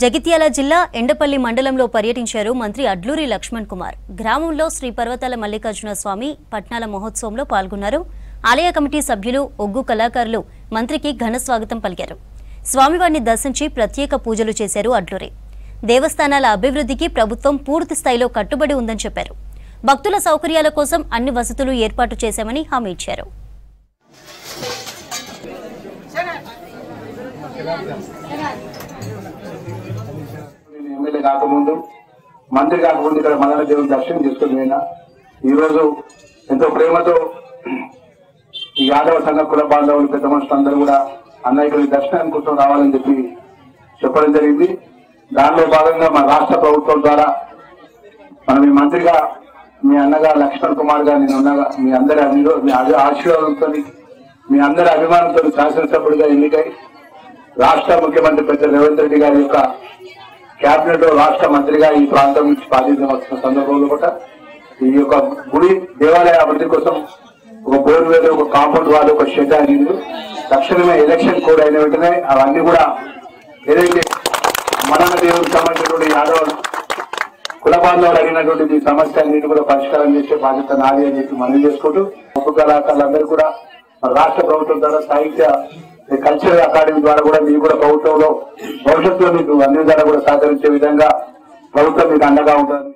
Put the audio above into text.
జగిత్యాల జిల్లా ఎండపల్లి మండలంలో పర్యటించారు మంత్రి అడ్లూరి లక్ష్మణ్ కుమార్. గ్రామంలో శ్రీ పర్వతాల మల్లికార్జున స్వామి పట్నాల మహోత్సవంలో పాల్గొన్నారు. ఆలయ కమిటీ సభ్యులు, ఒగ్గు కళాకారులు మంత్రికి ఘన స్వాగతం పలికారు. స్వామివారిని దర్శించి ప్రత్యేక పూజలు చేశారు అడ్లూరి. దేవస్థానాల అభివృద్ధికి ప్రభుత్వం పూర్తి స్థాయిలో కట్టుబడి ఉందని చెప్పారు. భక్తుల సౌకర్యాల కోసం అన్ని వసతులు ఏర్పాటు చేశామని హామీ ఇచ్చారు. ఎమ్మెల్యే కాకముందు, మంత్రి కాకముందు ఇక్కడ మదన దేవుని దర్శనం చేసుకుని పోయినా. ఈరోజు ఎంతో ప్రేమతో ఈ యాదవ సంఘ కుల బాంధవులు, పెద్ద మనుషులు అందరూ కూడా అన్న ఇక్కడ దర్శనం కోసం రావాలని చెప్పి చెప్పడం జరిగింది. దానిలో భాగంగా మన రాష్ట్ర ప్రభుత్వం ద్వారా మనం ఈ మంత్రిగా మీ అన్నగా లక్ష్మణ్ కుమార్ గా నేను ఉన్నగా మీ అందరి ఆశీర్వాదంతో, మీ అందరి అభిమానంతో శాసనసభ్యుడిగా ఎన్నికై రాష్ట్ర ముఖ్యమంత్రి పెద్ద రేవంత్ రెడ్డి గారి యొక్క క్యాబినెట్ రాష్ట్ర మంత్రిగా ఈ ప్రాంతం నుంచి బాధ్యత వస్తున్న సందర్భంలో కూడా ఈ యొక్క గుడి దేవాలయ అభివృద్ధి కోసం ఒక బోర్వెల్, ఒక కాంపౌండ్ వాల్, ఒక షెడ్ అయింది. తక్షణమే ఎలక్షన్ కోడ్ అయిన వెంటనే అవన్నీ కూడా ఏదైతే మదన దేవుడికి సంబంధించినటువంటి యాదవ కుల బాంధవులు అడిగినటువంటి సమస్య అన్నింటి కూడా పరిష్కారం చేసే బాధ్యత నాది అని చెప్పి మనవి చేసుకుంటూ, ఒక్క కళాకారులందరూ కూడా రాష్ట్ర ప్రభుత్వం ద్వారా సాహిత్య కల్చరల్ అకాడమీ ద్వారా కూడా మీకు కూడా ప్రభుత్వంలో భవిష్యత్తులో మీకు అన్ని విధాలా కూడా సహకరించే విధంగా ప్రభుత్వం మీకు అండగా ఉంటుంది.